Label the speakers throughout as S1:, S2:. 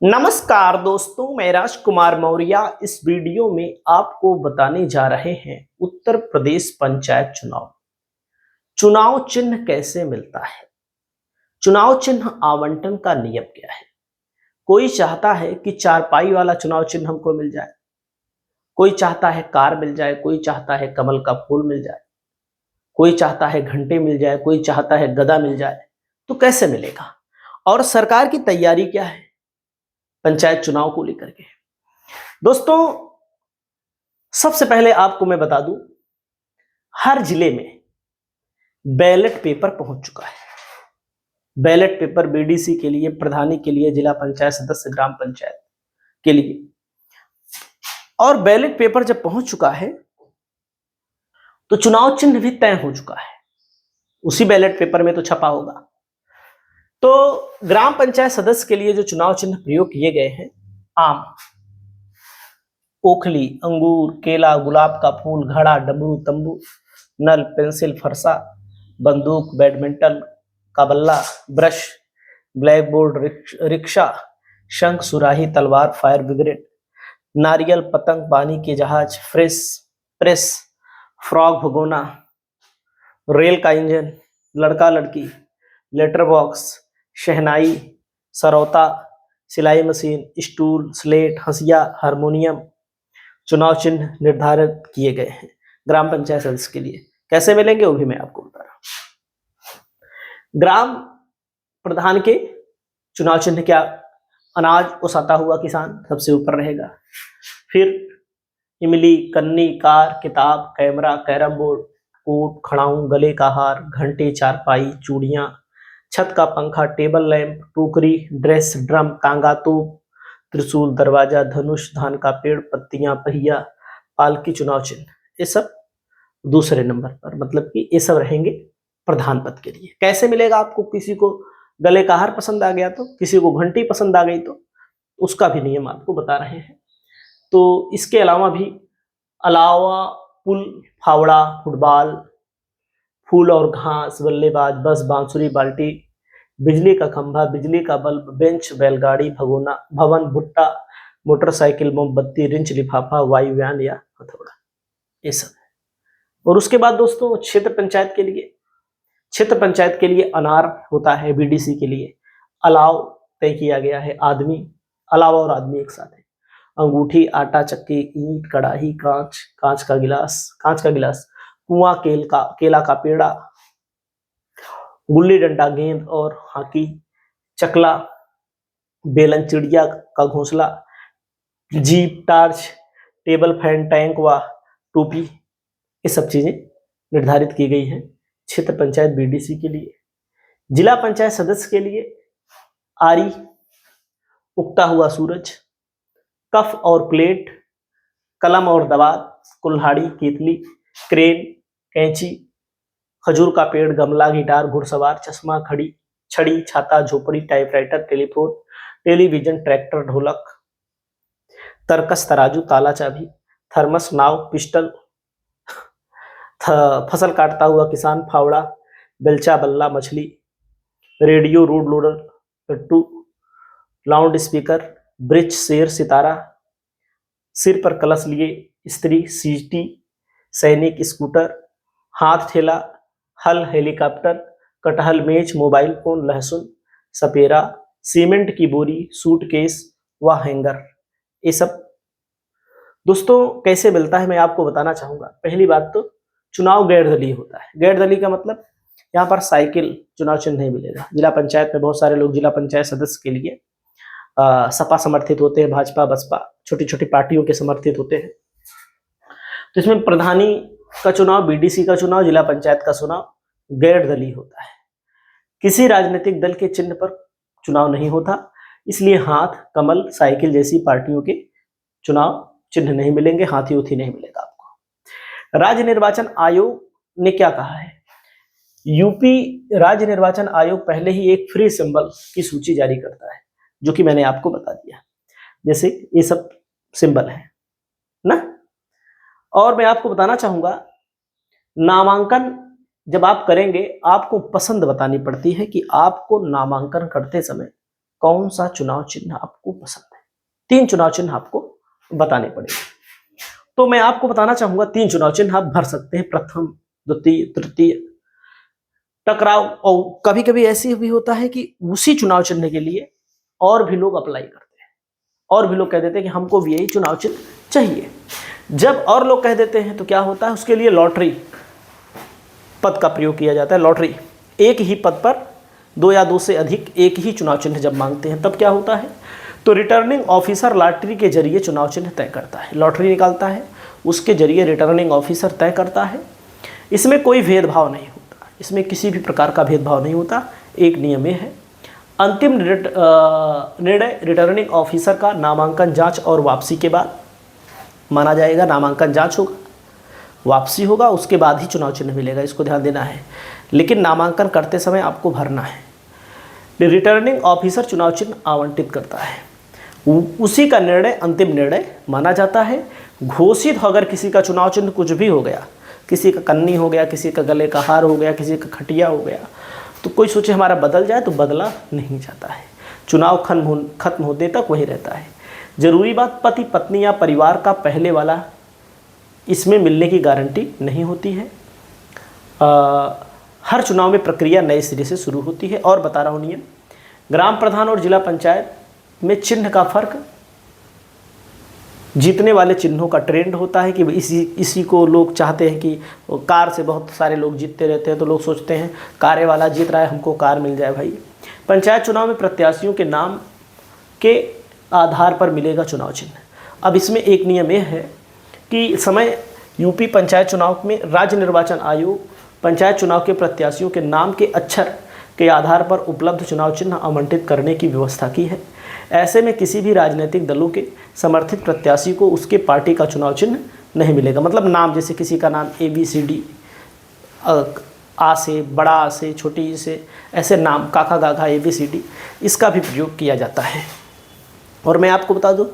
S1: नमस्कार दोस्तों, मैं राजकुमार मौर्य इस वीडियो में आपको बताने जा रहे हैं उत्तर प्रदेश पंचायत चुनाव। चुनाव चिन्ह कैसे मिलता है? चुनाव चिन्ह आवंटन का नियम क्या है? कोई चाहता है कि चारपाई वाला चुनाव चिन्ह हमको मिल जाए, कोई चाहता है कार मिल जाए, कोई चाहता है कमल का फूल मिल जाए, कोई चाहता है घंटे मिल जाए, कोई चाहता है गदा मिल जाए। तो कैसे मिलेगा? और सरकार की तैयारी क्या है पंचायत चुनाव को लेकर के? दोस्तों, सबसे पहले आपको मैं बता दूं, हर जिले में बैलेट पेपर पहुंच चुका है। बैलेट पेपर बीडीसी के लिए, प्रधानी के लिए, जिला पंचायत सदस्य, ग्राम पंचायत के लिए। और बैलेट पेपर जब पहुंच चुका है तो चुनाव चिन्ह भी तय हो चुका है, उसी बैलेट पेपर में तो छपा होगा। तो ग्राम पंचायत सदस्य के लिए जो चुनाव चिन्ह प्रयोग किए गए हैं, आम, ओखली, अंगूर, केला, गुलाब का फूल, घड़ा, डमरू, तंबू, नल, पेंसिल, फरसा, बंदूक, बैडमिंटन का बल्ला, ब्रश, ब्लैक बोर्ड, रिक्शा, शंख, सुराही, तलवार, फायर ब्रिगेड, नारियल, पतंग, पानी के जहाज, प्रेस, फ्रॉग, भगोना, रेल का इंजन, लड़का लड़की, लेटर बॉक्स, शहनाई, सरौता, सिलाई मशीन, स्टूल, स्लेट, हंसिया, हारमोनियम चुनाव चिन्ह निर्धारित किए गए हैं ग्राम पंचायत सदस्य के लिए। कैसे मिलेंगे वो भी मैं आपको बता रहा हूं। ग्राम प्रधान के चुनाव चिन्ह क्या? अनाज ओसाता हुआ किसान सबसे ऊपर रहेगा। फिर इमली, कन्नी, कार, किताब, कैमरा, कैरम बोर्ड, कोट, खड़ाऊं, गले का हार, घंटे, चारपाई, चूड़ियां, छत का पंखा, टेबल लैंप, टोकरी, ड्रेस, ड्रम, तांगा, तोप, त्रिशूल, दरवाजा, धनुष, धान का पेड़, पत्तियां, पहिया, पालकी चुनाव चिन्ह, ये सब दूसरे नंबर पर, मतलब कि ये सब रहेंगे प्रधान पद के लिए। कैसे मिलेगा आपको? किसी को गले का हार पसंद आ गया तो, किसी को घंटी पसंद आ गई तो उसका भी नियम आपको बता रहे हैं। तो इसके अलावा पुल, फावड़ा, फुटबॉल, फूल और घास, बल्लेबाज, बस, बांसुरी, बाल्टी, बिजली का खंभा, बिजली का बल्ब, बेंच, बैलगाड़ी, भगोना, भवन, भुट्टा, मोटरसाइकिल, मोमबत्ती, रिंच, लिफाफा, वायुयान या हथौड़ा, ये सब। और उसके बाद दोस्तों, क्षेत्र पंचायत के लिए, क्षेत्र पंचायत के लिए अनार होता है, बीडीसी के लिए अलाव तय किया गया है, आदमी, अलावा और आदमी एक साथ है। अंगूठी, आटा चक्की, ईंट, कड़ाही, कांच का गिलास, कुआं, केला का पेड़ा, गुल्ली डंडा, गेंद और हॉकी, चकला, बेलन, चिड़िया का घोंसला, jeep, torch, table fan, tank व टोपी, ये सब चीजें निर्धारित की गई हैं क्षेत्र पंचायत बीडीसी के लिए। जिला पंचायत सदस्य के लिए आरी, उगता हुआ सूरज, कफ और प्लेट, कलम और दवात, कुल्हाड़ी, केतली, क्रेन, कैंची, खजूर का पेड़, गमला, गिटार, घुड़सवार, चश्मा, घड़ी, छड़ी, छाता, झोपड़ी, टाइपराइटर, टेलीफोन, टेलीविजन, ट्रैक्टर, ढोलक, तरकस, तराजू, ताला, चाबी, थर्मस, नाव, पिस्टल, फसल काटता हुआ किसान, फावड़ा, बेलचा, बल्ला, मछली, रेडियो, रोड लोडर, टट्टू, लाउड स्पीकर, ब्रिज, शेर, सितारा, सिर पर कलश लिए स्त्री, सीटी, सैनिक, स्कूटर, हाथ ठेला, हल, हेलीकॉप्टर, कटहल, मेज, मोबाइल फोन, लहसुन, सपेरा, सीमेंट की बोरी, सूटकेस व हैंगर, ये सब दोस्तों कैसे मिलता है मैं आपको बताना चाहूंगा। पहली बात तो, चुनाव गैर दलीय होता है। गैर दलीय का मतलब, यहाँ पर साइकिल चुनाव चिन्ह नहीं मिलेगा। जिला पंचायत में बहुत सारे लोग जिला पंचायत सदस्य के लिए सपा समर्थित होते हैं, भाजपा, बसपा, छोटी छोटी पार्टियों के समर्थित होते हैं। तो इसमें प्रधानी का चुनाव, बीडीसी का चुनाव, जिला पंचायत का चुनाव गैर दलीय होता है। किसी राजनीतिक दल के चिन्ह पर चुनाव नहीं होता, इसलिए हाथ, कमल, साइकिल जैसी पार्टियों के चुनाव चिन्ह नहीं मिलेंगे, हाथी उथी नहीं मिलेगा आपको। राज्य निर्वाचन आयोग ने क्या कहा है? यूपी राज्य निर्वाचन आयोग पहले ही एक फ्री सिंबल की सूची जारी करता है, जो कि मैंने आपको बता दिया। जैसे ये सब सिंबल है ना। और मैं आपको बताना चाहूंगा, नामांकन जब आप करेंगे, आपको पसंद बतानी पड़ती है कि आपको नामांकन करते समय कौन सा चुनाव चिन्ह आपको पसंद है। 3 चुनाव चिन्ह आपको बताने पड़ेंगे। तो मैं आपको बताना चाहूंगा 3 चुनाव चिन्ह आप भर सकते हैं, प्रथम, द्वितीय, तृतीय। टकराव, और कभी कभी ऐसी भी होता है कि उसी चुनाव चिन्ह के लिए और भी लोग अप्लाई करते हैं, और भी लोग कह देते हैं कि हमको भी यही चुनाव चिन्ह चाहिए। जब और लोग कह देते हैं तो क्या होता है, उसके लिए लॉटरी पद का प्रयोग किया जाता है। लॉटरी, एक ही पद पर 2 या 2 से अधिक एक ही चुनाव चिन्ह जब मांगते हैं तब क्या होता है, तो रिटर्निंग ऑफिसर लॉटरी के जरिए चुनाव चिन्ह तय करता है। लॉटरी निकालता है, उसके जरिए रिटर्निंग ऑफिसर तय करता है। इसमें कोई भेदभाव नहीं होता, इसमें किसी भी प्रकार का भेदभाव नहीं होता। एक नियम ये है, अंतिम निर्णय रिटर्निंग ऑफिसर का नामांकन, जांच और वापसी के बाद माना जाएगा। नामांकन जांच होगा, वापसी होगा, उसके बाद ही चुनाव चिन्ह मिलेगा, इसको ध्यान देना है। लेकिन नामांकन करते समय आपको भरना है। रिटर्निंग ऑफिसर चुनाव चिन्ह आवंटित करता है, उसी का निर्णय अंतिम निर्णय माना जाता है। घोषित अगर किसी का चुनाव चिन्ह कुछ भी हो गया, किसी का कन्नी हो गया, किसी का गले का हार हो गया, किसी का खटिया हो गया, तो कोई सोचे हमारा बदल जाए, तो बदला नहीं जाता है। चुनाव खत्म होने तक वही रहता है। जरूरी बात, पति पत्नी या परिवार का पहले वाला इसमें मिलने की गारंटी नहीं होती है। हर चुनाव में प्रक्रिया नए सिरे से शुरू होती है। और बता रहा हूँ नियम, ग्राम प्रधान और जिला पंचायत में चिन्ह का फर्क जीतने वाले चिन्हों का ट्रेंड होता है कि इसी को लोग चाहते हैं कि कार से बहुत सारे लोग जीतते रहते हैं, तो लोग सोचते हैं कारे वाला जीत रहा है, हमको कार मिल जाए भाई। पंचायत चुनाव में प्रत्याशियों के नाम के आधार पर मिलेगा चुनाव चिन्ह। अब इसमें एक नियम यह है कि समय यूपी पंचायत चुनाव में राज्य निर्वाचन आयोग पंचायत चुनाव के प्रत्याशियों के नाम के अक्षर के आधार पर उपलब्ध चुनाव चिन्ह आवंटित करने की व्यवस्था की है। ऐसे में किसी भी राजनीतिक दलों के समर्थित प्रत्याशी को उसके पार्टी का चुनाव चिन्ह नहीं मिलेगा। मतलब नाम, जैसे किसी का नाम ABCD, आ से, बड़ा आ से, छोटी ई से, ऐसे नाम, काका गाघा ABCD, इसका भी प्रयोग किया जाता है। और मैं आपको बता दूं,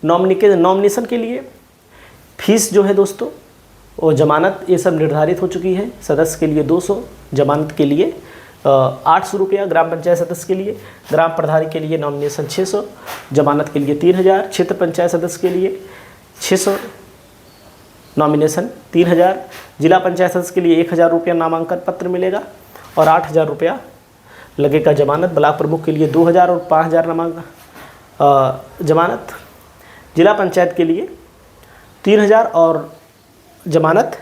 S1: नॉमिनेशन के लिए फीस जो है दोस्तों, और जमानत, ये सब निर्धारित हो चुकी है। सदस्य के लिए 200, जमानत के लिए 800 रुपया, ग्राम पंचायत सदस्य के लिए, ग्राम प्रधान के लिए नॉमिनेशन 600, जमानत के लिए 3000, क्षेत्र पंचायत सदस्य के लिए 600, नॉमिनेशन 3000, जिला पंचायत सदस्य के लिए 1000 रुपया नामांकन पत्र मिलेगा और 8000 रुपया लगेगा जमानत। ब्लॉक प्रमुख के लिए 2000 और 5000 जमानत, जिला पंचायत के लिए 3000 और जमानत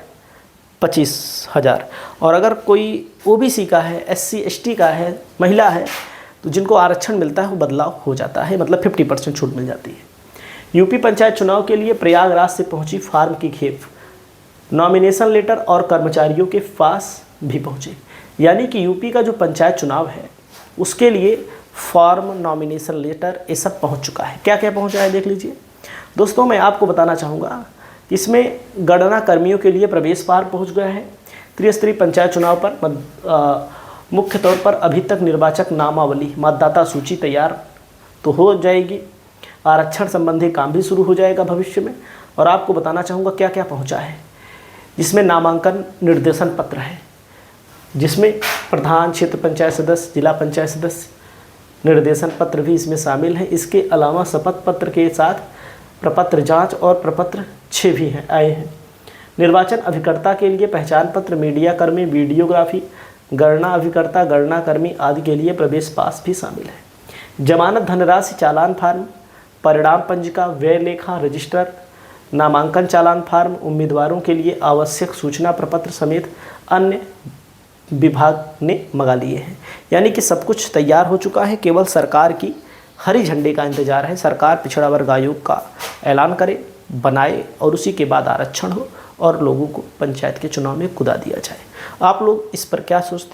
S1: 25,000। और अगर कोई OBC का है, SC ST का है, महिला है, तो जिनको आरक्षण मिलता है वो बदलाव हो जाता है, मतलब 50% छूट मिल जाती है। यूपी पंचायत चुनाव के लिए प्रयागराज से पहुंची फार्म की खेप नॉमिनेशन लेटर और कर्मचारियों के पास भी पहुंचे। यानी कि यूपी का जो पंचायत चुनाव है उसके लिए फॉर्म, नॉमिनेशन लेटर, ये सब पहुँच चुका है। क्या क्या पहुँचा है देख लीजिए दोस्तों। मैं आपको बताना चाहूँगा, इसमें गणना कर्मियों के लिए प्रवेश पत्र पहुंच गया है। त्रिस्तरीय पंचायत चुनाव पर मुख्य तौर पर अभी तक निर्वाचक नामावली, मतदाता सूची तैयार तो हो जाएगी। आरक्षण संबंधी काम भी शुरू हो जाएगा भविष्य में। और आपको बताना चाहूँगा क्या क्या पहुँचा है, जिसमें नामांकन निर्देशन पत्र है, जिसमें प्रधान, क्षेत्र पंचायत सदस्य, जिला पंचायत सदस्य निर्देशन पत्र भी इसमें शामिल है। इसके अलावा शपथ पत्र के साथ प्रपत्र जांच और प्रपत्र 6 भी हैं आए हैं। निर्वाचन अभिकर्ता के लिए पहचान पत्र, मीडिया कर्मी, वीडियोग्राफी, गणना अभिकर्ता, गणना कर्मी आदि के लिए प्रवेश पास भी शामिल है। जमानत धनराशि, चालान फार्म, परिणाम पंजिका, व्यय लेखा, रजिस्टर, नामांकन चालान फार्म, उम्मीदवारों के लिए आवश्यक सूचना प्रपत्र समेत अन्य विभाग ने मंगा लिए हैं। यानी कि सब कुछ तैयार हो चुका है, केवल सरकार की हरी झंडे का इंतजार है। सरकार पिछड़ा वर्ग आयोग का ऐलान करे, बनाए और उसी के बाद आरक्षण हो और लोगों को पंचायत के चुनाव में कुदा दिया जाए। आप लोग इस पर क्या सोचते हैं?